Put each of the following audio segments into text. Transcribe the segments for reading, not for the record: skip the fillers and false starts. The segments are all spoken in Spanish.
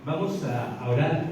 Vamos a orar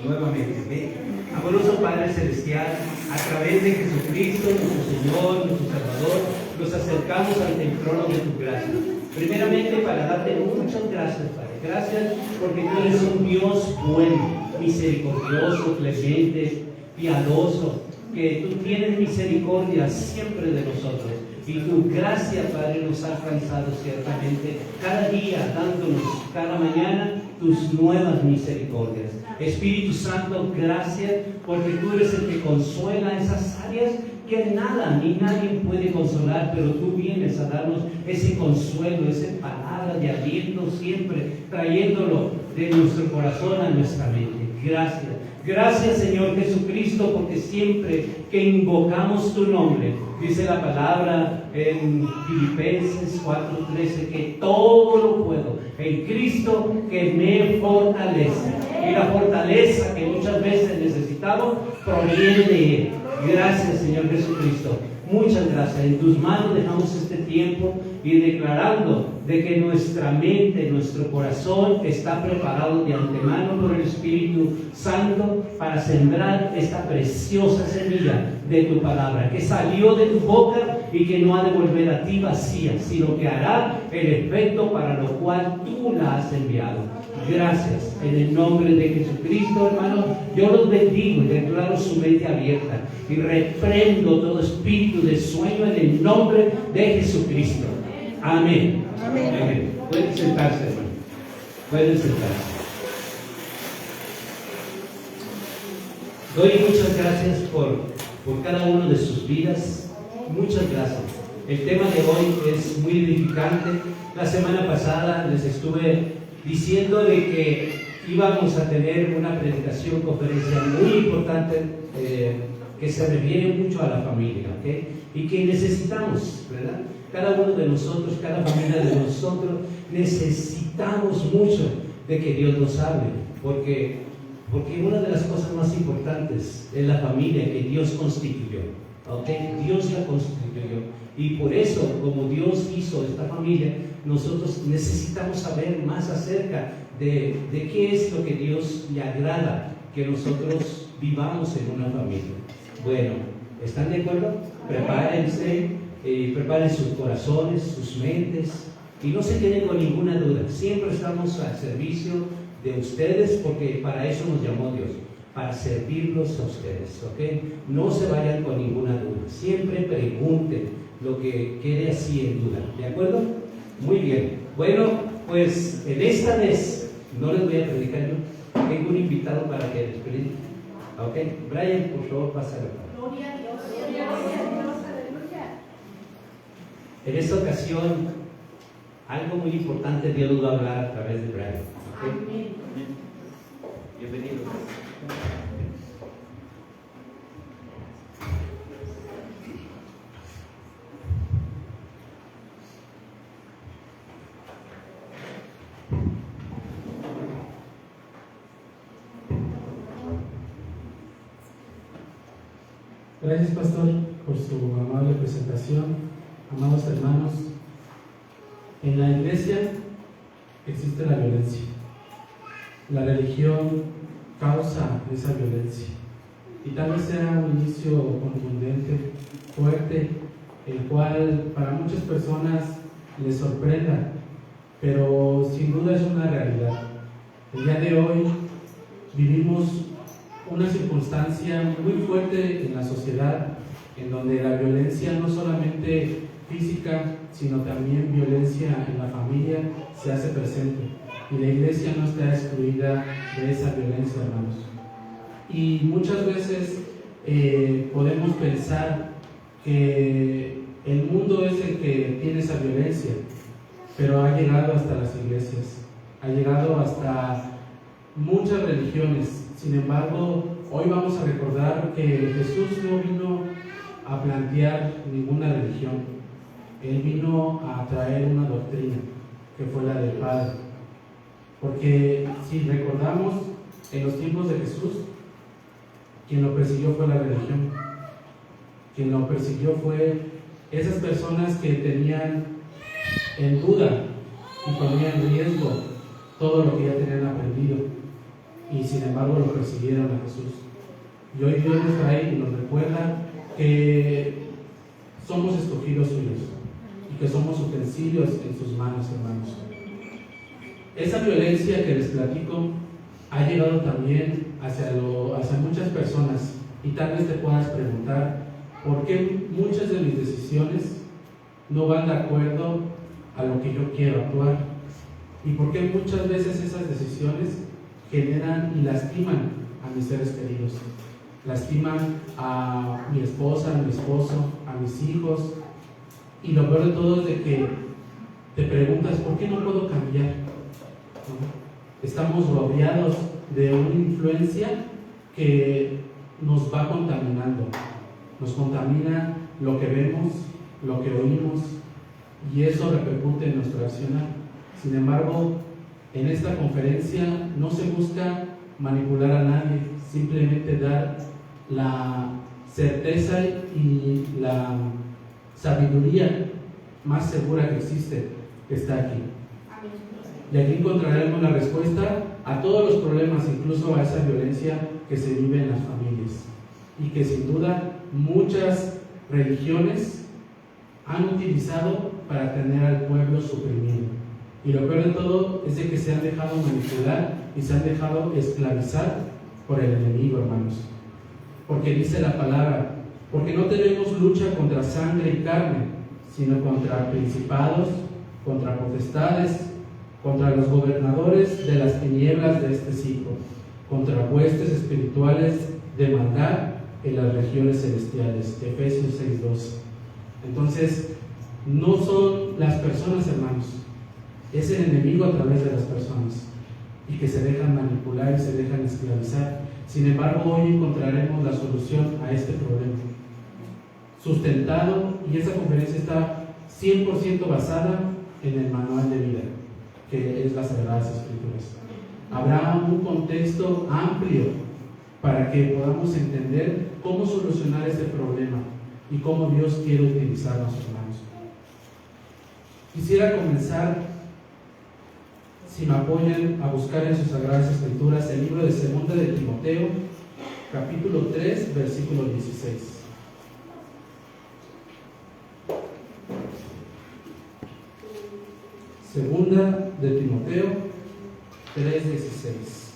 nuevamente. ¿Okay? Amoroso Padre Celestial, a través de Jesucristo, nuestro Señor, nuestro Salvador, nos acercamos ante el trono de tu gracia. Primeramente, para darte muchas gracias, Padre. Gracias porque tú eres un Dios bueno, misericordioso, clemente, piadoso, que tú tienes misericordia siempre de nosotros. Y tu gracia, Padre, nos ha alcanzado ciertamente cada día, dándonos cada mañana tus nuevas misericordias. Espíritu Santo, gracias porque tú eres el que consuela esas áreas que nada ni nadie puede consolar, pero tú vienes a darnos ese consuelo, esa palabra de aliento siempre, trayéndolo de nuestro corazón a nuestra mente. Gracias. Gracias, Señor Jesucristo, porque siempre que invocamos tu nombre, dice la palabra en Filipenses 4:13, que todo lo puedo en Cristo que me fortalece. Y la fortaleza que muchas veces necesitamos proviene de Él. Gracias, Señor Jesucristo. Muchas gracias. En tus manos dejamos este tiempo y declarando de que nuestra mente, nuestro corazón está preparado de antemano por el Espíritu Santo para sembrar esta preciosa semilla de tu palabra, que salió de tu boca y que no ha de volver a ti vacía, sino que hará el efecto para lo cual tú la has enviado. Gracias, en el nombre de Jesucristo, hermanos, yo los bendigo y declaro su mente abierta y reprendo todo espíritu de sueño en el nombre de Jesucristo. Amén. Amén. Amén. Pueden sentarse, hermano. Pueden sentarse. Doy muchas gracias por cada uno de sus vidas. Muchas gracias. El tema de hoy es muy edificante. La semana pasada les estuve diciendo de que íbamos a tener una predicación, conferencia muy importante que se refiere mucho a la familia, ¿okay? Y que necesitamos, ¿verdad? Cada uno de nosotros, cada familia de nosotros, necesitamos mucho de que Dios nos hable, porque una de las cosas más importantes es la familia que Dios constituyó, ¿okay? Dios la constituyó. Y por eso, como Dios hizo esta familia, nosotros necesitamos saber más acerca de qué es lo que Dios le agrada que nosotros vivamos en una familia. Bueno, ¿están de acuerdo? Prepárense, preparen sus corazones, sus mentes y no se queden con ninguna duda. Siempre estamos al servicio de ustedes porque para eso nos llamó Dios, para servirlos a ustedes, ¿ok? No se vayan con ninguna duda. Siempre pregunten lo que quede así en duda, ¿de acuerdo? Muy bien. Bueno, pues en esta vez no les voy a predicar yo. Tengo un invitado para que les predique. ¿Ok? Brian, por favor, pásale. Gloria a Dios. Gloria a Dios. Aleluya. En esta ocasión, algo muy importante Dios nos va a hablar a través de Brian. ¿Okay? Amén. Bienvenido. Gracias, pastor, por su amable presentación. Amados hermanos, en la iglesia existe la violencia. La religión causa esa violencia. Y tal vez sea un inicio contundente, fuerte, el cual para muchas personas les sorprenda, pero sin duda es una realidad. El día de hoy vivimos una circunstancia muy fuerte en la sociedad, en donde la violencia no solamente física, sino también violencia en la familia se hace presente. Y la iglesia no está excluida de esa violencia, hermanos. Y muchas veces podemos pensar que el mundo es el que tiene esa violencia, pero ha llegado hasta las iglesias, ha llegado hasta muchas religiones. Sin embargo, hoy vamos a recordar que Jesús no vino a plantear ninguna religión. Él vino a traer una doctrina, que fue la del Padre. Porque si recordamos, en los tiempos de Jesús, quien lo persiguió fue la religión. Quien lo persiguió fue esas personas que tenían en duda y ponían en riesgo todo lo que ya tenían aprendido y sin embargo lo persiguieron a Jesús. Y hoy Dios nos trae y nos recuerda que somos escogidos suyos y que somos utensilios en sus manos, hermanos. Esa violencia que les platico ha llegado también hacia muchas personas, y tal vez te puedas preguntar por qué muchas de mis decisiones no van de acuerdo a lo que yo quiero actuar, y por qué muchas veces esas decisiones generan y lastiman a mis seres queridos, lastiman a mi esposa, a mi esposo, a mis hijos. Y lo peor de todo es de que te preguntas, ¿por qué no puedo cambiar? ¿No? Estamos rodeados de una influencia que nos va contaminando, nos contamina lo que vemos, lo que oímos, y eso repercute en nuestro accionar. Sin embargo, en esta conferencia no se busca manipular a nadie, simplemente dar la certeza y la sabiduría más segura que existe, que está aquí. Y aquí encontraremos la respuesta a todos los problemas, incluso a esa violencia que se vive en las familias, y que sin duda muchas religiones han utilizado para tener al pueblo suprimido. Y lo peor de todo es de que se han dejado manipular y se han dejado esclavizar por el enemigo, hermanos. Porque dice la palabra, porque no tenemos lucha contra sangre y carne, sino contra principados, contra potestades, contra los gobernadores de las tinieblas de este siglo, contra huestes espirituales de maldad en las regiones celestiales. Efesios 6:12. Entonces, no son las personas, hermanos, es el enemigo a través de las personas, y que se dejan manipular y se dejan esclavizar. Sin embargo, hoy encontraremos la solución a este problema, sustentado, y esta conferencia está 100% basada en el manual de vida, que es las Sagradas Escrituras. Habrá un contexto amplio para que podamos entender cómo solucionar este problema y cómo Dios quiere utilizarnos, hermanos. Quisiera comenzar, si me apoyan, a buscar en sus Sagradas Escrituras el libro de 2 de Timoteo, capítulo 3, versículo 16. Segunda de Timoteo 3:16.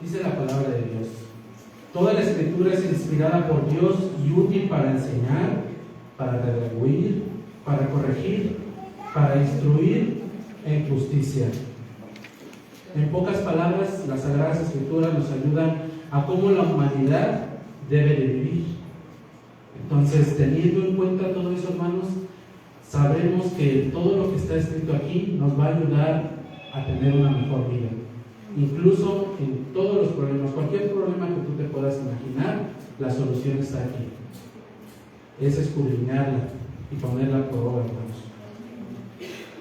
Dice la palabra de Dios: toda la escritura es inspirada por Dios y útil para enseñar, para redarguir, para corregir, para instruir en justicia. En pocas palabras, las Sagradas Escrituras nos ayudan a cómo la humanidad debe de vivir. Entonces, teniendo en cuenta todo eso, hermanos, sabremos que todo lo que está escrito aquí nos va a ayudar a tener una mejor vida. Incluso en todos los problemas, cualquier problema que tú te puedas imaginar, la solución está aquí. Es escudriñarla y ponerla por obra, hermanos.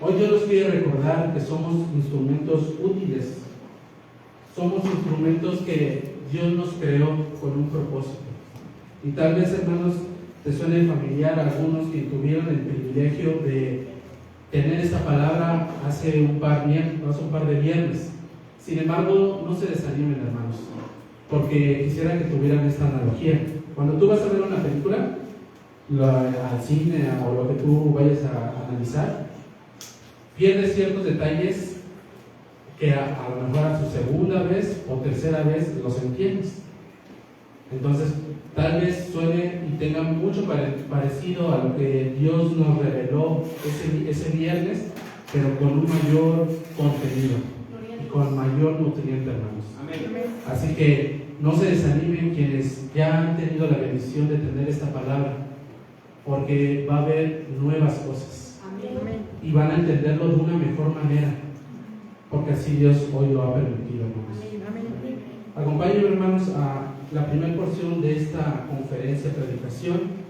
Hoy yo les quiero recordar que somos instrumentos útiles. Somos instrumentos que Dios nos creó con un propósito. Y tal vez, hermanos, te suene familiar a algunos que tuvieron el privilegio de tener esta palabra hace un par de viernes. Sin embargo, no se desanimen, hermanos, porque quisiera que tuvieran esta analogía. Cuando tú vas a ver una película, al cine o lo que tú vayas a analizar, pierdes ciertos detalles que a lo mejor a su segunda vez o tercera vez los entiendes. Entonces, tal vez suene y tenga mucho parecido a lo que Dios nos reveló ese viernes, pero con un mayor contenido y con mayor nutriente, hermanos. Amén. Así que no se desanimen quienes ya han tenido la bendición de tener esta palabra, porque va a haber nuevas cosas. Amén. Y van a entenderlo de una mejor manera, porque así Dios hoy lo ha permitido, hermanos. Amén. Acompáñenme, hermanos, a la primera porción de esta conferencia predicación,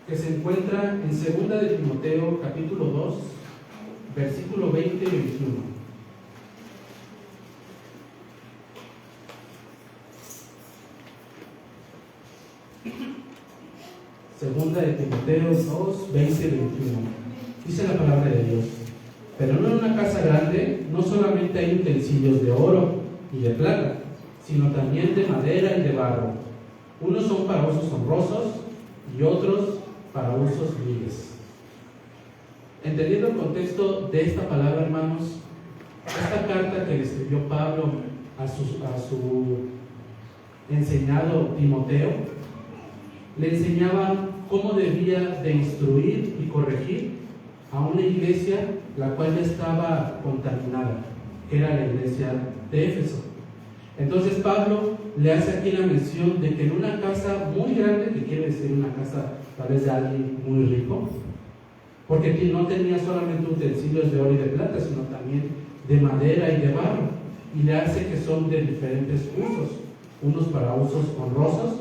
que se encuentra en 2 de Timoteo capítulo 2, versículo 20 y 21. segunda de Timoteo 2, 20 y 21. Dice la palabra de Dios: pero no en una casa grande, no solamente hay utensilios de oro y de plata, sino también de madera y de barro. Unos son para usos honrosos y otros para usos viles. Entendiendo el contexto de esta palabra, hermanos, esta carta que le escribió Pablo a su enseñado Timoteo, le enseñaba cómo debía de instruir y corregir a una iglesia la cual ya estaba contaminada, que era la iglesia de Éfeso. Entonces Pablo le hace aquí la mención de que en una casa muy grande, que quiere decir una casa tal vez de alguien muy rico, porque no tenía solamente utensilios de oro y de plata, sino también de madera y de barro, y le hace que son de diferentes usos, unos para usos honrosos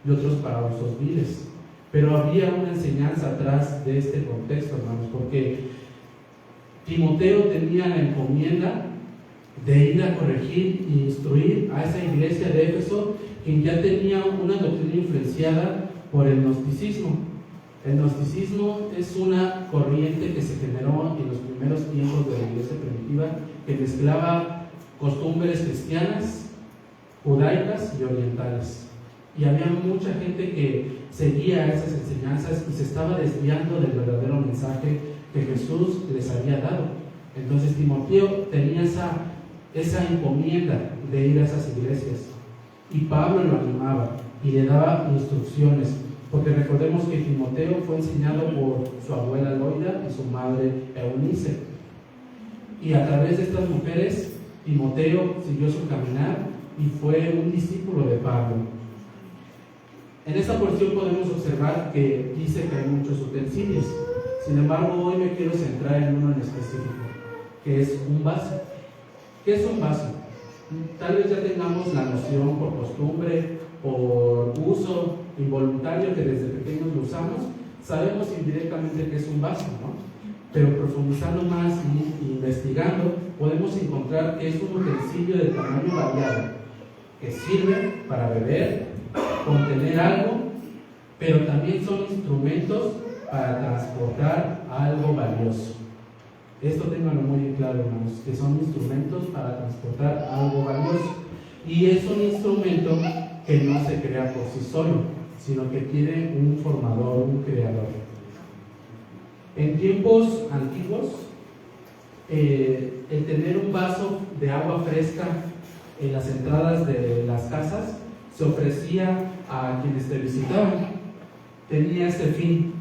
y otros para usos viles. Pero había una enseñanza atrás de este contexto, hermanos, porque Timoteo tenía la encomienda de ir a corregir e instruir a esa iglesia de Éfeso, quien ya tenía una doctrina influenciada por el gnosticismo. El gnosticismo es una corriente que se generó en los primeros tiempos de la iglesia primitiva, que mezclaba costumbres cristianas, judaicas y orientales. Y había mucha gente que seguía esas enseñanzas y se estaba desviando del verdadero mensaje que Jesús les había dado. Entonces Timoteo tenía esa encomienda de ir a esas iglesias, y Pablo lo animaba y le daba instrucciones, porque recordemos que Timoteo fue enseñado por su abuela Loida y su madre Eunice, y a través de estas mujeres Timoteo siguió su caminar y fue un discípulo de Pablo. En esta porción podemos observar que dice que hay muchos utensilios. Sin embargo, hoy me quiero centrar en uno en específico, que es un vaso. ¿Qué es un vaso? Tal vez ya tengamos la noción por costumbre, por uso involuntario, que desde pequeños lo usamos, sabemos indirectamente que es un vaso, ¿no? Pero profundizando más y investigando, podemos encontrar que es un utensilio de tamaño variado, que sirve para beber, contener algo, pero también son instrumentos para transportar algo valioso. Esto ténganlo muy claro, hermanos, que son instrumentos para transportar algo valioso. Y es un instrumento que no se crea por sí solo, sino que tiene un formador, un creador. En tiempos antiguos, el tener un vaso de agua fresca en las entradas de las casas se ofrecía a quienes te visitaban. Tenía este fin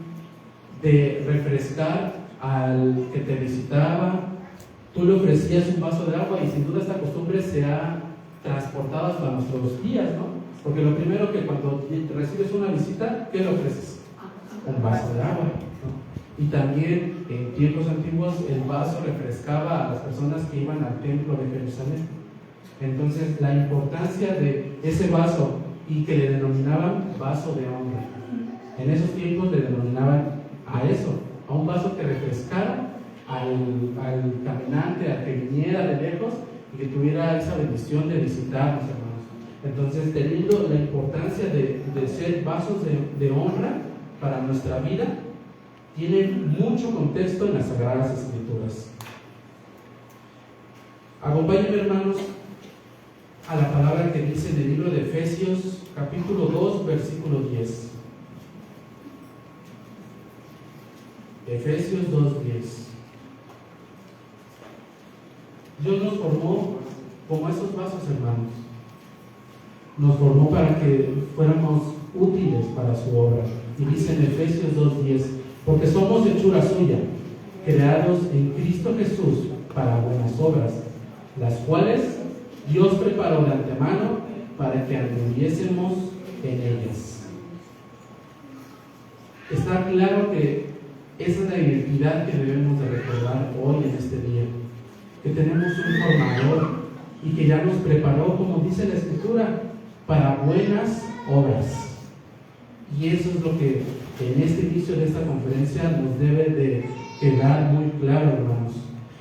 de refrescar al que te visitaba. Tú le ofrecías un vaso de agua, y sin duda esta costumbre se ha transportado hasta nuestros días, ¿no? Porque lo primero que cuando recibes una visita, ¿qué le ofreces? Un vaso de agua, ¿no? Y también en tiempos antiguos el vaso refrescaba a las personas que iban al templo de Jerusalén. Entonces la importancia de ese vaso, y que le denominaban vaso de honra. En esos tiempos le denominaban a eso, a un vaso que refrescara al caminante, al que viniera de lejos y que tuviera esa bendición de visitarnos, hermanos. Entonces, teniendo la importancia de ser vasos de honra para nuestra vida, tiene mucho contexto en las Sagradas Escrituras. Acompáñenme, hermanos, a la palabra que dice en el libro de Efesios, capítulo 2, versículo 10. Efesios 2:10. Dios nos formó como esos vasos, hermanos. Nos formó para que fuéramos útiles para su obra. Y dice en Efesios 2:10: porque somos hechura suya, creados en Cristo Jesús para buenas obras, las cuales Dios preparó de antemano para que anduviésemos en ellas. Está claro que esa es la identidad que debemos de recordar hoy en este día, que tenemos un formador y que ya nos preparó, como dice la Escritura, para buenas obras. Y eso es lo que en este inicio de esta conferencia nos debe de quedar muy claro, hermanos.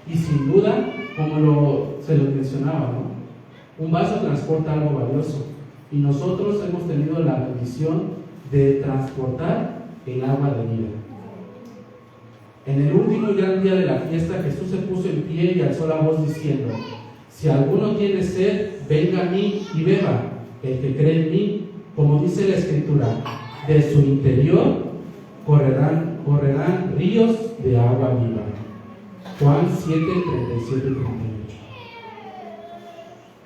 Y sin duda, como se lo mencionaba, ¿no? Un vaso transporta algo valioso, y nosotros hemos tenido la bendición de transportar el agua de vida. En el último gran día de la fiesta, Jesús se puso en pie y alzó la voz diciendo: si alguno tiene sed, venga a mí y beba. El que cree en mí, como dice la Escritura, de su interior correrán ríos de agua viva. Juan 7, 37 y 38.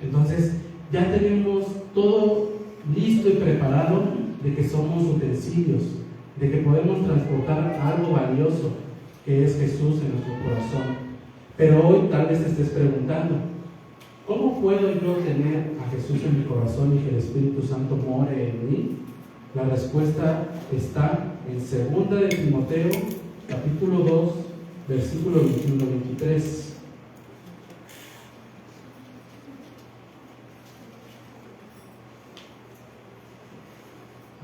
Entonces, ya tenemos todo listo y preparado de que somos utensilios, de que podemos transportar algo valioso, que es Jesús en nuestro corazón. Pero hoy tal vez te estés preguntando: ¿cómo puedo yo tener a Jesús en mi corazón y que el Espíritu Santo more en mí? La respuesta está en 2 de Timoteo, capítulo 2, versículo 21-23.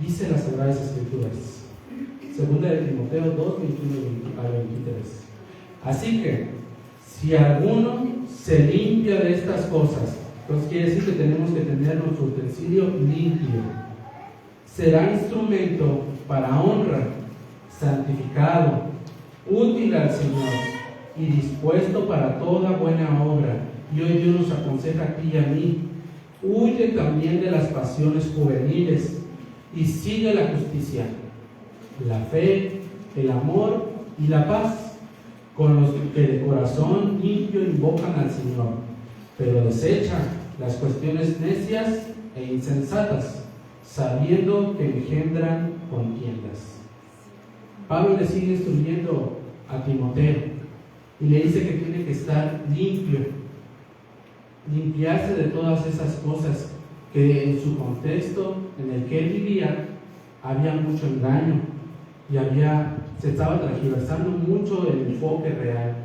Dice las Sagradas Escrituras, 2 de Timoteo 2, 21-23. Así que, si alguno se limpia de estas cosas, entonces quiere decir que tenemos que tener nuestro utensilio limpio, será instrumento para honra, santificado, útil al Señor y dispuesto para toda buena obra. Y hoy Dios nos aconseja a ti y a mí: huye también de las pasiones juveniles y sigue la justicia, la fe, el amor y la paz, con los que de corazón limpio invocan al Señor, pero desecha las cuestiones necias e insensatas, sabiendo que engendran contiendas. Pablo le sigue instruyendo a Timoteo y le dice que tiene que estar limpio, limpiarse de todas esas cosas que en su contexto en el que él vivía había mucho engaño y se estaba transversando mucho el enfoque real.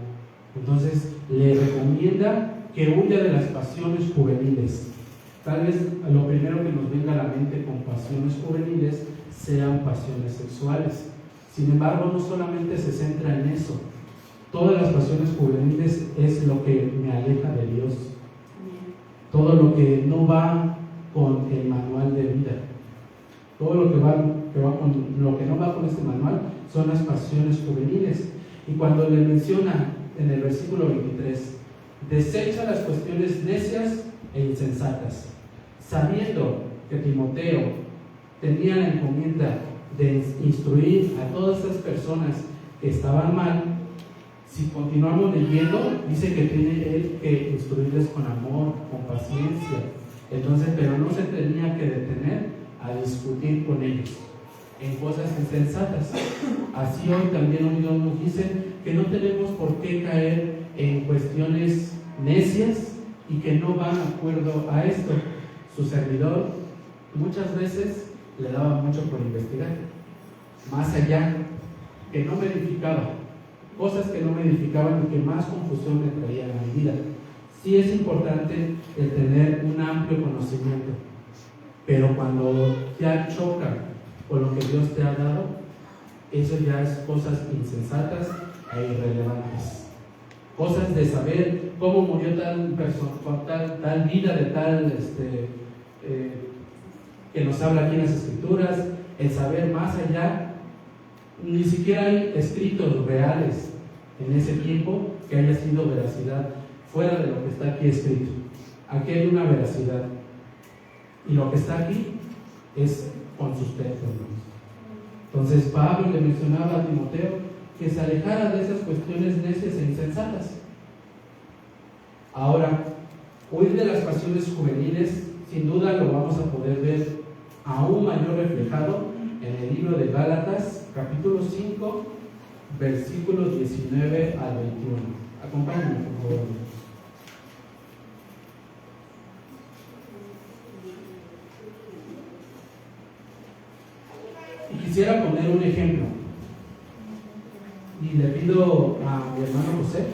Entonces le recomienda que huya de las pasiones juveniles. Tal vez lo primero que nos venga a la mente con pasiones juveniles sean pasiones sexuales. Sin embargo, no solamente se centra en eso. Todas las pasiones juveniles es lo que me aleja de Dios. Todo lo que no va con el manual de vida. Todo lo que no va con este manual son las pasiones juveniles. Y cuando le menciona en el versículo 23, desecha las cuestiones necias e insensatas, sabiendo que Timoteo tenía la encomienda de instruir a todas esas personas que estaban mal. Si continuamos leyendo, dice que tiene él que instruirles con amor, con paciencia. Entonces, pero no se tenía que detener a discutir con ellos en cosas insensatas. Así hoy también Dios nos dice que no tenemos por qué caer en cuestiones necias y que no van de acuerdo a esto. Su servidor muchas veces le daba mucho por investigar, más allá, que no me edificaba, cosas que no me edificaban y que más confusión me traían a mi vida. Sí es importante el tener un amplio conocimiento, pero cuando ya choca con lo que Dios te ha dado, eso ya es cosas insensatas e irrelevantes. Cosas de saber cómo murió tal persona, tal vida de tal que nos habla aquí en las Escrituras, el saber más allá. Ni siquiera hay escritos reales en ese tiempo que haya sido veracidad fuera de lo que está aquí escrito. Aquí hay una veracidad y lo que está aquí es con sustento, hermanos. Entonces Pablo le mencionaba a Timoteo que se alejara de esas cuestiones necias e insensatas. Ahora, huir de las pasiones juveniles, sin duda lo vamos a poder ver aún mayor reflejado en el libro de Gálatas, capítulo 5, versículos 19 al 21. Acompáñenme, por favor. Y quisiera poner un ejemplo. Y le pido a mi hermano José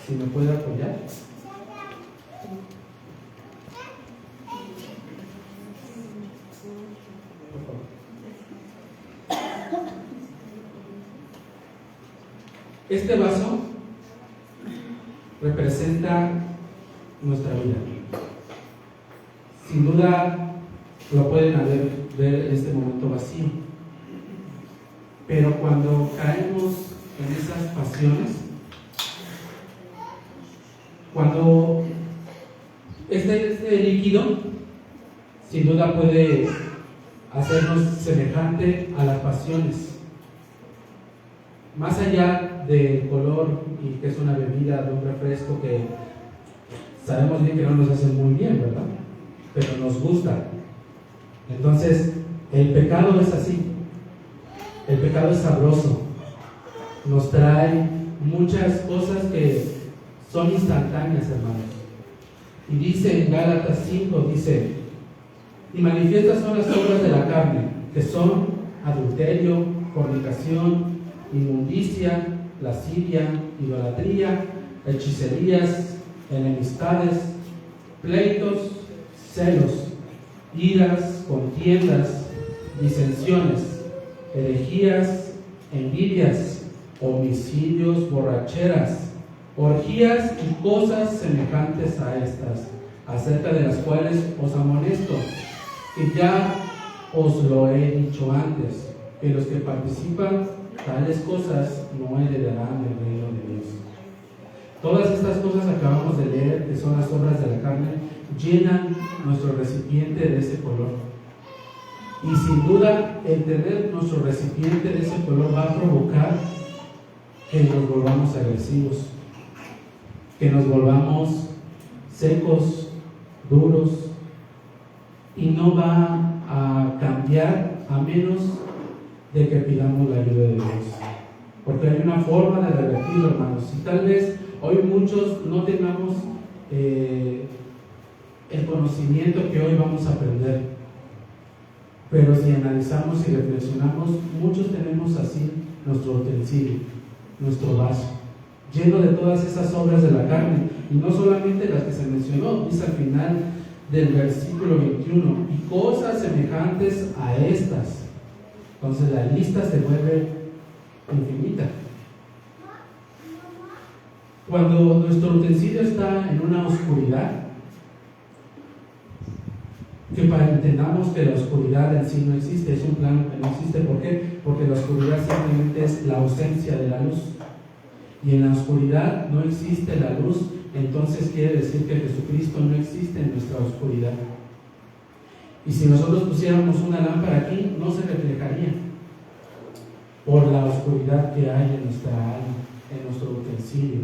si me puede apoyar. Este vaso representa nuestra vida. Sin duda lo pueden ver en este momento vacío. Pero cuando caemos en esas pasiones, cuando este líquido sin duda puede hacernos semejante a las pasiones, más allá del color y que es una bebida de un refresco que sabemos bien que no nos hace muy bien, ¿verdad? Pero nos gusta. Entonces, el pecado es así. El pecado es sabroso. Nos trae muchas cosas que son instantáneas, hermanos. Y dice en Gálatas 5, dice: y manifiestas son las obras de la carne, que son adulterio, fornicación, inmundicia, lascivia, idolatría, hechicerías, enemistades, pleitos, celos, iras, contiendas, disensiones, herejías, envidias, homicidios, borracheras, orgías y cosas semejantes a estas, acerca de las cuales os amonesto, que ya os lo he dicho antes, que los que participan tales cosas no heredarán el reino de Dios. Todas estas cosas acabamos de leer, que son las obras de la carne, llenan nuestro recipiente de ese color. Y sin duda, el tener nuestro recipiente de ese color va a provocar que nos volvamos agresivos, que nos volvamos secos, duros, y no va a cambiar a menos de que pidamos la ayuda de Dios. Porque hay una forma de revertirlo, hermanos. Y tal vez hoy muchos no tengamos el conocimiento que hoy vamos a aprender, pero si analizamos y reflexionamos, muchos tenemos así nuestro utensilio, nuestro vaso, lleno de todas esas obras de la carne, y no solamente las que se mencionó, dice al final del versículo 21, y cosas semejantes a estas. Entonces la lista se vuelve infinita. Cuando nuestro utensilio está en una oscuridad, que para que entendamos que la oscuridad en sí no existe, es un plano que no existe. ¿Por qué? Porque la oscuridad simplemente es la ausencia de la luz, y en la oscuridad no existe la luz. Entonces quiere decir que Jesucristo no existe en nuestra oscuridad. Y si nosotros pusiéramos una lámpara aquí, no se reflejaría por la oscuridad que hay en nuestra alma, en nuestro utensilio.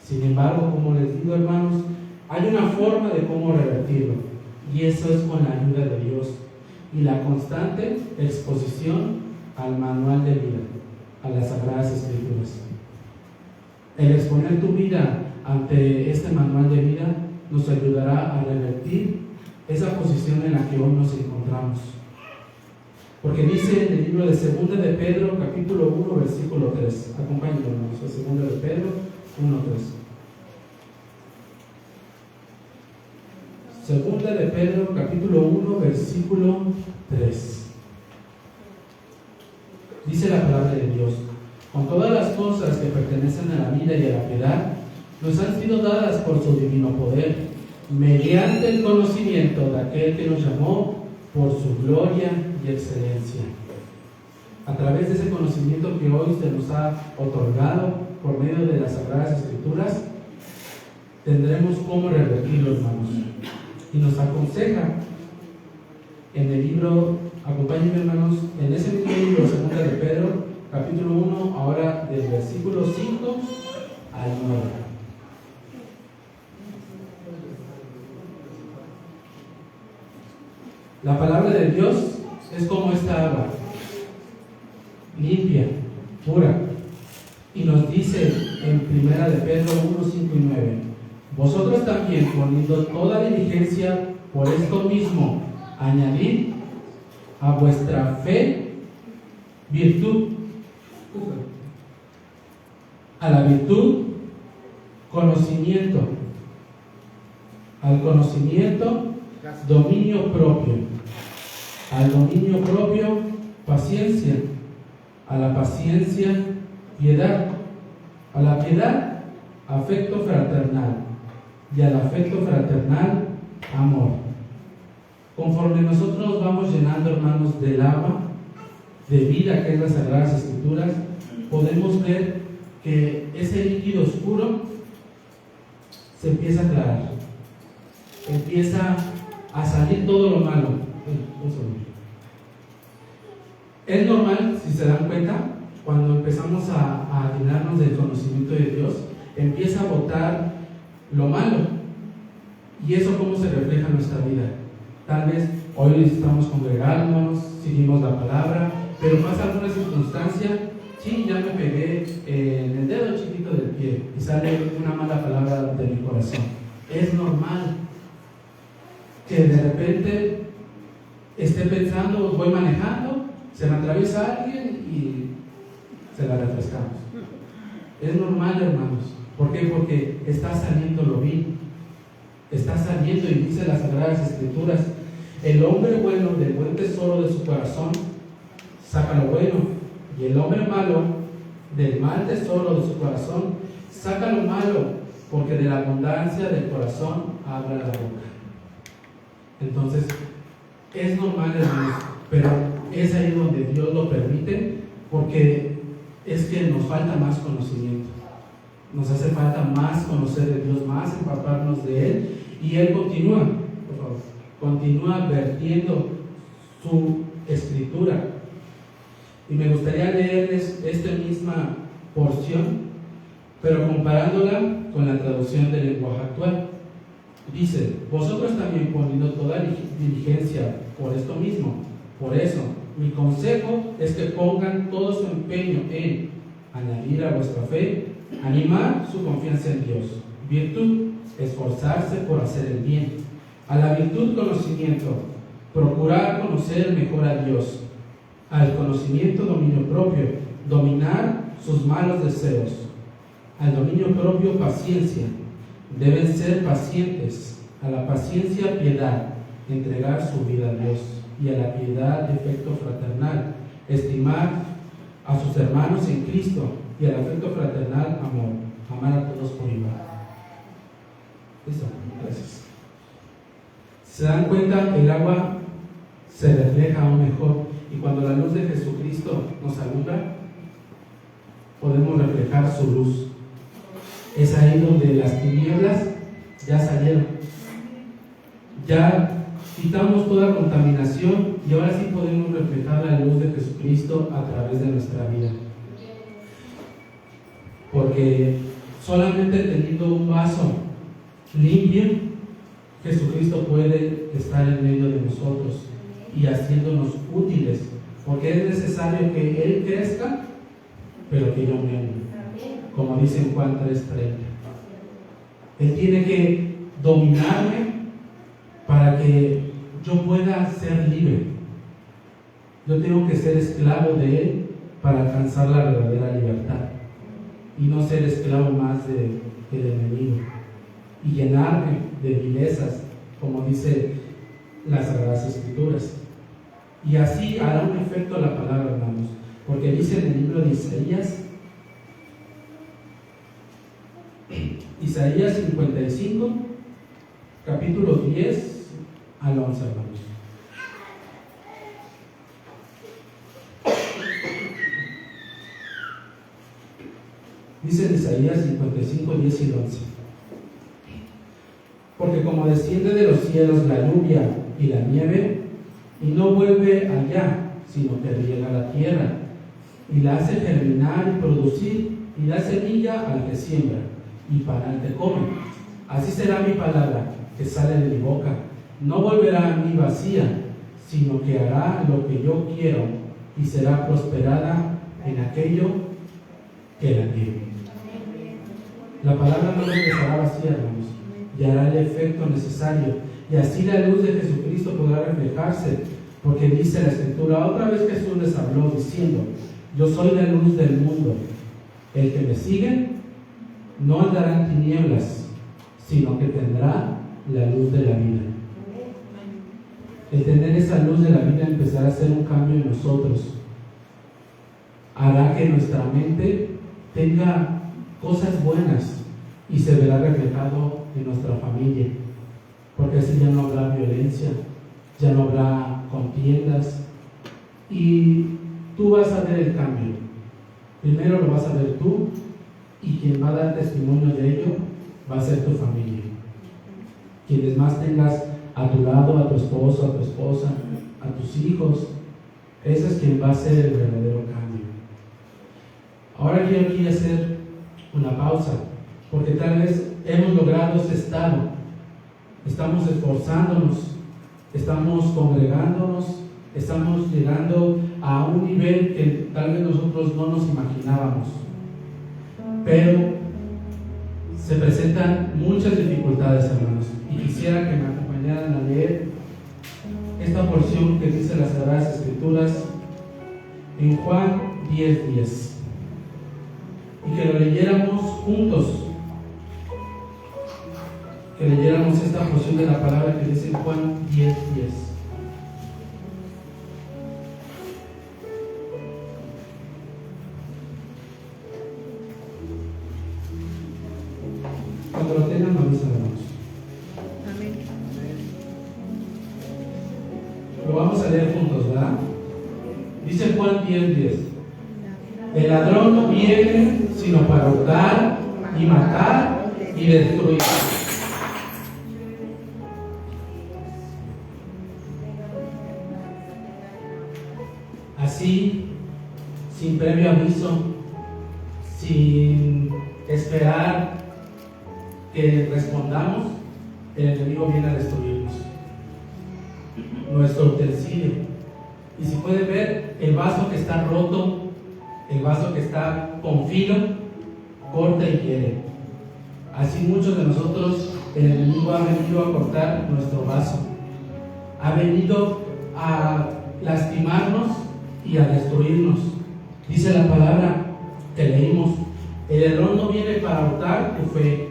Sin embargo, como les digo, hermanos, hay una forma de cómo revertirlo, y eso es con la ayuda de Dios y la constante exposición al manual de vida, a las Sagradas Escrituras. El exponer tu vida ante este manual de vida nos ayudará a revertir esa posición en la que hoy nos encontramos. Porque dice en el libro de 2 de Pedro, capítulo 1, versículo 3. Acompáñenos, hermanos, a 2 de Pedro 1:3. 2 de Pedro, capítulo 1, versículo 3. Dice la palabra de Dios: con todas las cosas que pertenecen a la vida y a la piedad, nos han sido dadas por su divino poder, mediante el conocimiento de aquel que nos llamó por su gloria y excelencia. A través de ese conocimiento que hoy se nos ha otorgado por medio de las Sagradas Escrituras, tendremos cómo revertirlo, hermanos. Y nos aconseja en el libro, acompáñenme, hermanos, en ese mismo libro, 2 de Pedro, capítulo 1, ahora del versículo 5 al 9. La palabra de Dios es como esta agua, limpia, pura, y nos dice en 1 de Pedro 1, 5 y 9: vosotros también, poniendo toda diligencia por esto mismo, añadid a vuestra fe virtud, a la virtud conocimiento, al conocimiento dominio propio, al dominio propio paciencia, a la paciencia piedad, a la piedad afecto fraternal, y al afecto fraternal amor. Conforme nosotros nos vamos llenando, hermanos, del agua de vida que es las Sagradas Escrituras, podemos ver que ese líquido oscuro se empieza a aclarar, empieza a salir todo lo malo. Es normal, si se dan cuenta, cuando empezamos a llenarnos del conocimiento de Dios, empieza a botar lo malo. ¿Y eso cómo se refleja en nuestra vida? Tal vez hoy estamos congregándonos, seguimos la palabra, pero pasa alguna circunstancia, sí, ya me pegué en el dedo chiquito del pie y sale una mala palabra de mi corazón. Es normal que de repente esté pensando, voy manejando, se me atraviesa alguien y se la refrescamos. Es normal, hermanos. ¿Por qué? Porque está saliendo lo vil. Está saliendo, y dice las Sagradas Escrituras, el hombre bueno del buen tesoro de su corazón saca lo bueno, y el hombre malo del mal tesoro de su corazón saca lo malo, porque de la abundancia del corazón habla la boca. Entonces, es normal, hermanos, pero es ahí donde Dios lo permite, porque es que nos falta más conocimiento. Nos hace falta más conocer de Dios, más empaparnos de Él, y Él continúa, por favor, continúa vertiendo su escritura. Y me gustaría leerles esta misma porción, pero comparándola con la traducción del lenguaje actual. Dice: vosotros también poniendo toda diligencia por esto mismo. Por eso, mi consejo es que pongan todo su empeño en añadir a vuestra fe, animar su confianza en Dios, virtud, esforzarse por hacer el bien, a la virtud conocimiento, procurar conocer mejor a Dios, al conocimiento dominio propio, dominar sus malos deseos, al dominio propio paciencia, deben ser pacientes, a la paciencia piedad, entregar su vida a Dios, y a la piedad efecto fraternal, estimar a sus hermanos en Cristo, y al afecto fraternal amor, amar a todos por igual. Listo, gracias. ¿Se dan cuenta? El agua se refleja aún mejor, y cuando la luz de Jesucristo nos alumbra, podemos reflejar su luz. Es ahí donde las tinieblas ya salieron, ya quitamos toda contaminación, y ahora sí podemos reflejar la luz de Jesucristo a través de nuestra vida. Porque solamente teniendo un vaso limpio, Jesucristo puede estar en medio de nosotros y haciéndonos útiles, porque es necesario que Él crezca, pero que yo mengue, como dice en Juan 3:30. Él tiene que dominarme para que yo pueda ser libre. Yo tengo que ser esclavo de Él para alcanzar la verdadera libertad, y no ser esclavo más del enemigo, y llenarme de vilezas, como dice las Sagradas Escrituras. Y así hará un efecto la palabra, hermanos, porque dice en el libro de Isaías 55, capítulo 10 al 11, hermanos. Dice en Isaías 55, 10 y 11: porque como desciende de los cielos la lluvia y la nieve, y no vuelve allá, sino que riega la tierra, y la hace germinar y producir, y da semilla al que siembra, y pan al que come, así será mi palabra que sale de mi boca. No volverá a mí vacía, sino que hará lo que yo quiero, y será prosperada en aquello que la quiere. La palabra no regresará vacía, hermanos, y hará el efecto necesario, y así la luz de Jesucristo podrá reflejarse, porque dice la Escritura: otra vez Jesús les habló diciendo: yo soy la luz del mundo, el que me sigue no andará en tinieblas, sino que tendrá la luz de la vida. El tener esa luz de la vida empezará a hacer un cambio en nosotros, hará que nuestra mente tenga cosas buenas, y se verá reflejado en nuestra familia, porque así ya no habrá violencia, ya no habrá contiendas, y tú vas a ver el cambio. Primero lo vas a ver tú, y quien va a dar testimonio de ello va a ser tu familia. Quienes más tengas a tu lado, a tu esposo, a tu esposa, a tus hijos, ese es quien va a hacer el verdadero cambio. Ahora quiero aquí hacer una pausa, porque tal vez hemos logrado ese estado, estamos esforzándonos, estamos congregándonos, estamos llegando a un nivel que tal vez nosotros no nos imaginábamos, pero se presentan muchas dificultades, hermanos, y quisiera que me acompañaran a leer esta porción que dice las Sagradas Escrituras en Juan 10:10, y que lo leyéramos juntos, que leyéramos esta porción de la palabra que dice en Juan 10:10. Cuando lo tengan, me avisan, hermanos. Amén. Lo vamos a leer juntos, ¿verdad? Dice Juan 10:10. El ladrón no viene sino para hurtar y matar y destruir. Así, sin previo aviso, sin esperar que respondamos, el enemigo viene a destruirnos, nuestro utensilio. Y si pueden ver, el vaso que está roto, el vaso que está con filo, corta y hiere. Así muchos de nosotros, el enemigo ha venido a cortar nuestro vaso, ha venido a lastimarnos y a destruirnos. Dice la palabra que leímos: el ladrón no viene para hurtar tu fe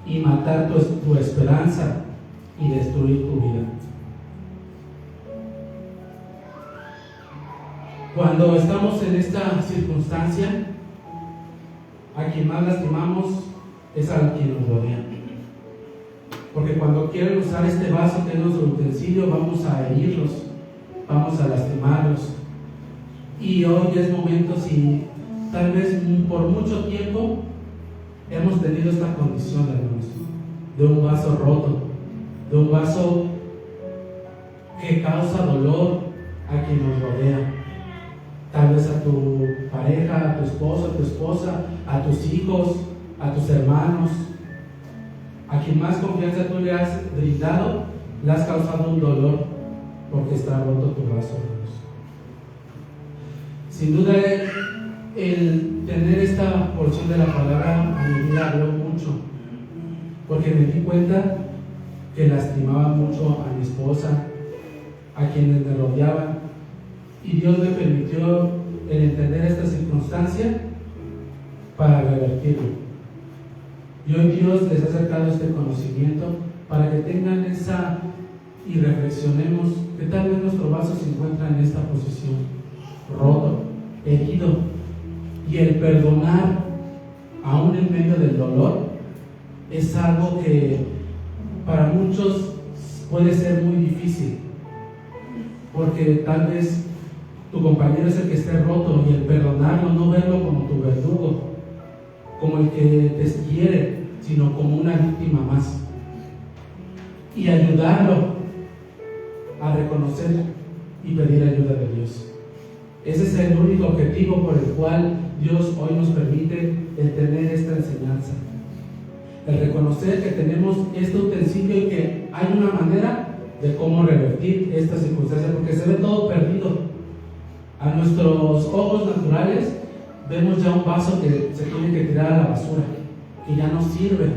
y matar tu esperanza y destruir tu vida. Cuando estamos en esta circunstancia, a quien más lastimamos es a quien nos rodea. Porque cuando quieren usar este vaso que es nuestro utensilio, vamos a herirlos, vamos a lastimarlos. Y hoy es momento, si tal vez por mucho tiempo hemos tenido esta condición, hermanos, de un vaso roto, de un vaso que causa dolor a quien nos rodea. Tal vez a tu pareja, a tu esposo, a tu esposa, a tus hijos, a tus hermanos, a quien más confianza tú le has brindado, le has causado un dolor porque está roto tu vaso, hermanos. Sin duda, el tener esta porción de la palabra a mi vida habló mucho, porque me di cuenta que lastimaba mucho a mi esposa, a quienes me rodeaban, y Dios me permitió el entender esta circunstancia para revertirlo. Y hoy Dios les ha acercado este conocimiento para que tengan esa y reflexionemos que tal vez nuestro vaso se encuentra en esta posición, roto, herido, y el perdonar aún en medio del dolor es algo que para muchos puede ser muy difícil, porque tal vez tu compañero es el que esté roto, y el perdonarlo, no verlo como tu verdugo, como el que te quiere, sino como una víctima más, y ayudarlo a reconocer y pedir ayuda de Dios. Ese es el único objetivo por el cual Dios hoy nos permite el tener esta enseñanza, el reconocer que tenemos este utensilio y que hay una manera de cómo revertir esta circunstancia, porque se ve todo perdido. A nuestros ojos naturales vemos ya un vaso que se tiene que tirar a la basura, que ya no sirve,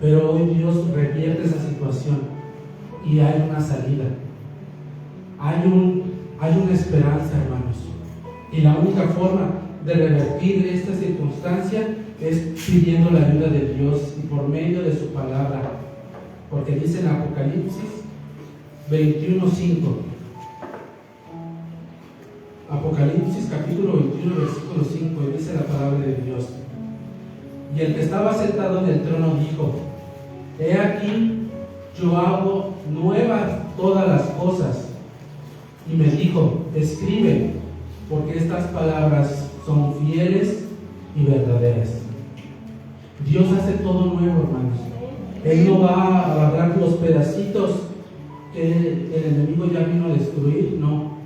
pero hoy Dios revierte esa situación y hay una salida, hay una esperanza, hermanos, y la única forma de revertir esta circunstancia es pidiendo la ayuda de Dios y por medio de su palabra, porque dice en Apocalipsis 21:5, Apocalipsis capítulo 21 versículo 5, y dice la palabra de Dios: y el que estaba sentado en el trono dijo: he aquí, yo hago nuevas todas las cosas. Y me dijo: escribe, porque estas palabras son fieles y verdaderas. Dios hace todo nuevo, hermanos. Él no va a agarrar los pedacitos que el enemigo ya vino a destruir, no.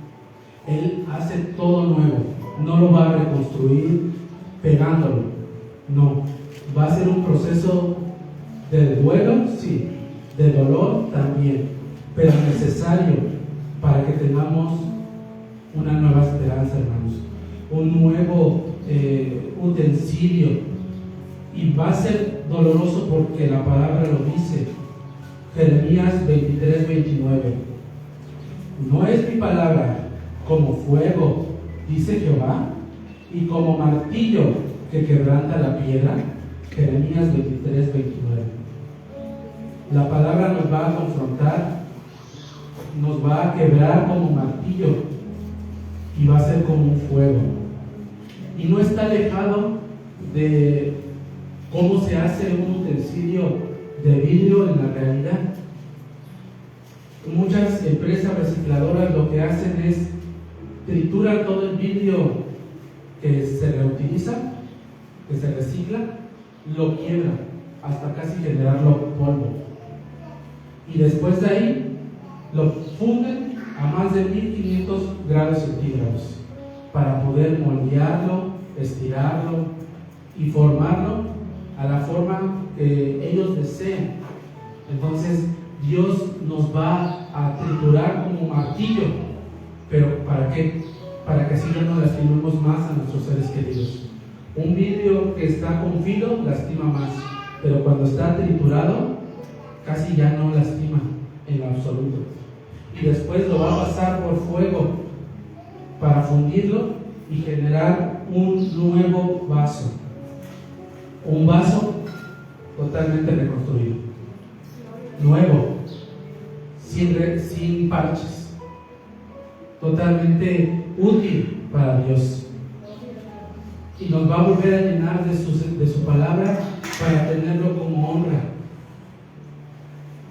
Él hace todo nuevo. No lo va a reconstruir pegándolo, no. Va a ser un proceso de duelo, sí, de dolor también, pero necesario para que tengamos una nueva esperanza, hermanos, un nuevo utensilio. Y va a ser doloroso porque la palabra lo dice. Jeremías 23:29. No es mi palabra como fuego, dice Jehová, y como martillo que quebranta la piedra. Jeremías 23:29. La palabra nos va a confrontar, nos va a quebrar como martillo y va a ser como un fuego. Y no está alejado de cómo se hace un utensilio de vidrio en la realidad. Muchas empresas recicladoras lo que hacen es triturar todo el vidrio que se reutiliza, que se recicla, lo quiebran hasta casi generarlo polvo. Y después de ahí lo funden a más de 1500 grados centígrados para poder moldearlo, estirarlo y formarlo a la forma que ellos deseen. Entonces Dios nos va a triturar como martillo, pero ¿para qué? Para que así ya no lastimemos más a nuestros seres queridos. Un vidrio que está con filo lastima más, pero cuando está triturado casi ya no lastima en lo absoluto. Y después lo va a pasar por fuego para fundirlo y generar un nuevo vaso. Un vaso totalmente reconstruido, nuevo, sin parches, totalmente útil para Dios. Y nos va a volver a llenar de su palabra para tenerlo como honra.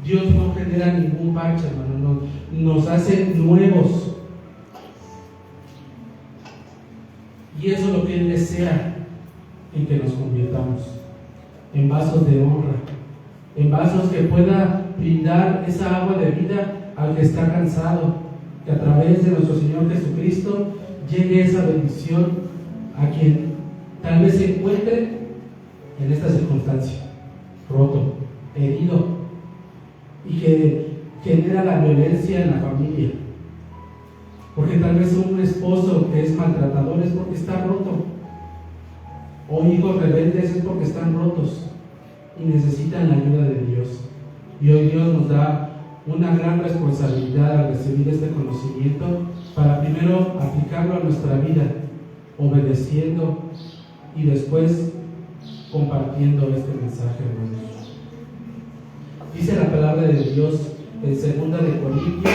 Dios no genera ningún parche, hermano, nos hace nuevos. Y eso es lo que Él desea, en que nos convirtamos en vasos de honra, en vasos que pueda brindar esa agua de vida al que está cansado, que a través de nuestro Señor Jesucristo llegue esa bendición a quien tal vez se encuentre en esta circunstancia, roto, herido, y que genera la violencia en la familia, porque tal vez un esposo que es maltratador es porque está roto, o hijos rebeldes es porque están rotos y necesitan la ayuda de Dios. Y hoy Dios nos da una gran responsabilidad al recibir este conocimiento para primero aplicarlo a nuestra vida, obedeciendo y después compartiendo este mensaje, hermanos. Dice la palabra de Dios en 2 de Corintios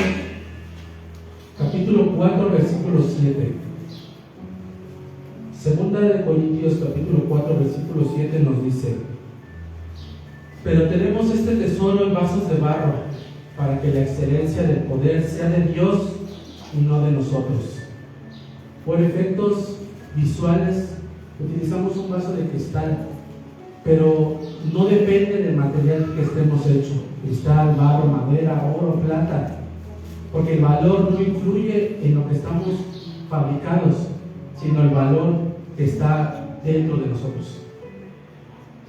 capítulo 4 versículo 7. Segunda de Corintios capítulo 4 versículo 7 nos dice: pero tenemos este tesoro en vasos de barro, para que la excelencia del poder sea de Dios y no de nosotros. Por efectos visuales utilizamos un vaso de cristal, pero no depende del material que estemos hechos, cristal, barro, madera, oro, plata, porque el valor no influye en lo que estamos fabricados, sino el valor que está dentro de nosotros.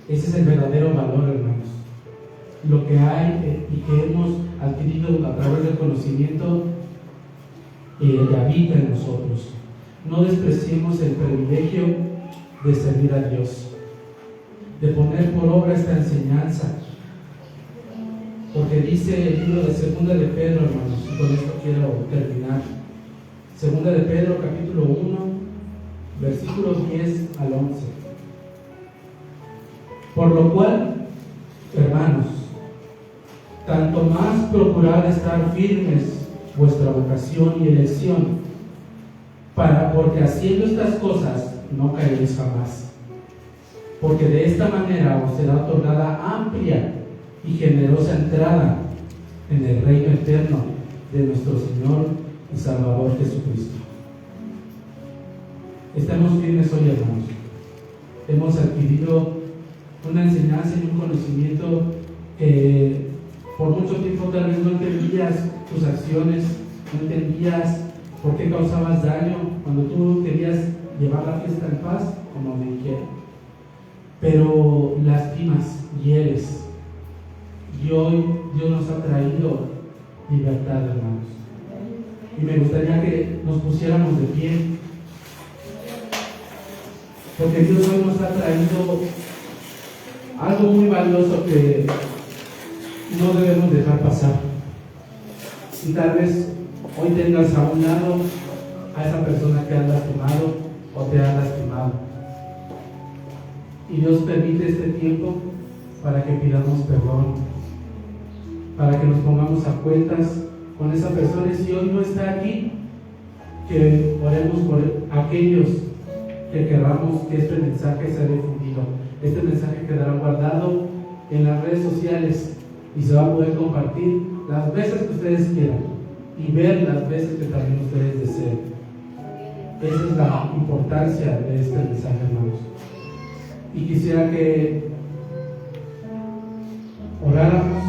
Ese es el verdadero valor, hermanos. Lo que hay y que hemos adquirido a través del conocimiento que habita en nosotros. No despreciemos el privilegio de servir a Dios, de poner por obra esta enseñanza, porque dice el libro de 2 de Pedro, hermanos, y con esto quiero terminar. 2 de Pedro capítulo 1 versículos 10 al 11. Por lo cual, hermanos, tanto más procurad estar firmes vuestra vocación y elección, porque haciendo estas cosas no caeréis jamás. Porque de esta manera os será otorgada amplia y generosa entrada en el reino eterno de nuestro Señor y Salvador Jesucristo. estemos firmes hoy, hermanos. Hemos adquirido una enseñanza y un conocimiento que por mucho tiempo tal vez no entendías tus acciones, no entendías por qué causabas daño cuando tú querías llevar la fiesta en paz, como me dijeron. Pero lastimas, hieres. Y hoy Dios nos ha traído libertad, hermanos. Y me gustaría que nos pusiéramos de pie, porque Dios hoy nos ha traído algo muy valioso que no debemos dejar pasar. Y tal vez hoy tengas a un lado a esa persona que has lastimado o te ha lastimado. Y Dios permite este tiempo para que pidamos perdón, para que nos pongamos a cuentas con esa persona. Y si hoy no está aquí, que oremos por aquellos que queramos que este mensaje sea difundido. Este mensaje quedará guardado en las redes sociales y se va a poder compartir las veces que ustedes quieran y ver las veces que también ustedes deseen. Esa es la importancia de este mensaje, hermanos. Y quisiera que oráramos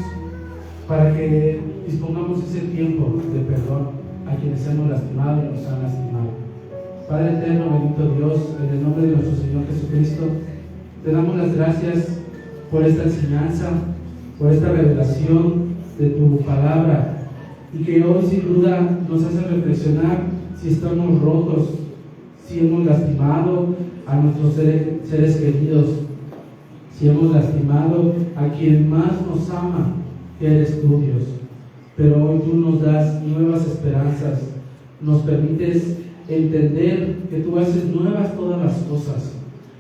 para que dispongamos ese tiempo de perdón a quienes hemos lastimado y nos han lastimado. Padre eterno, bendito Dios, en el nombre de nuestro Señor Jesucristo, te damos las gracias por esta enseñanza, por esta revelación de tu palabra, y que hoy sin duda nos hace reflexionar si estamos rotos, si hemos lastimado a nuestros seres queridos, si hemos lastimado a quien más nos ama, que eres tú, Dios. Pero hoy tú nos das nuevas esperanzas, nos permites entender que tú haces nuevas todas las cosas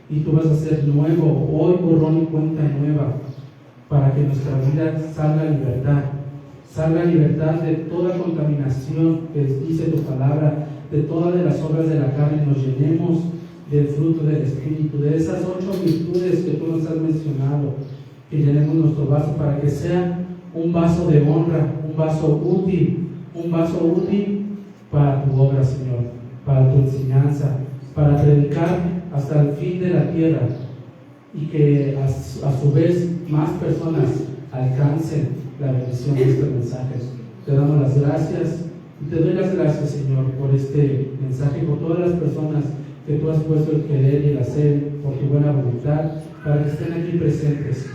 y tú vas a hacer nuevo hoy borrón y cuenta nueva, para que nuestra vida salga libertad de toda contaminación que dice tu palabra, de todas de las obras de la carne, nos llenemos del fruto del Espíritu, de esas 8 virtudes que tú nos has mencionado, que llenemos nuestro vaso para que sea un vaso de honra, un vaso útil para tu obra, Señor, para tu enseñanza, para predicar hasta el fin de la tierra, y que a su vez más personas alcancen la bendición de este mensaje. Te damos las gracias y te doy las gracias, Señor, por este mensaje y por todas las personas que tú has puesto el querer y el hacer por tu buena voluntad, para que estén aquí presentes,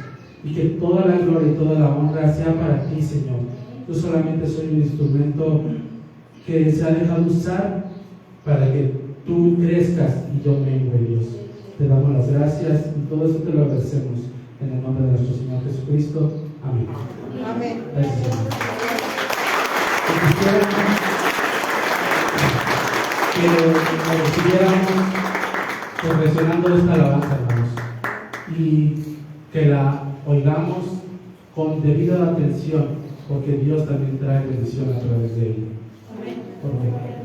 y que toda la gloria y toda la honra sea para ti, Señor. Yo solamente soy un instrumento que se ha dejado usar para que tú crezcas y yo mengue, Dios. Te damos las gracias y todo eso te lo agradecemos en el nombre de nuestro Señor Jesucristo. Amén. Amén. Gracias, Señor. Quisiera que recibiéramos reflexionando esta alabanza, hermanos, y que la oigamos con debida atención, porque Dios también trae bendición a través de ella. Amén. Porque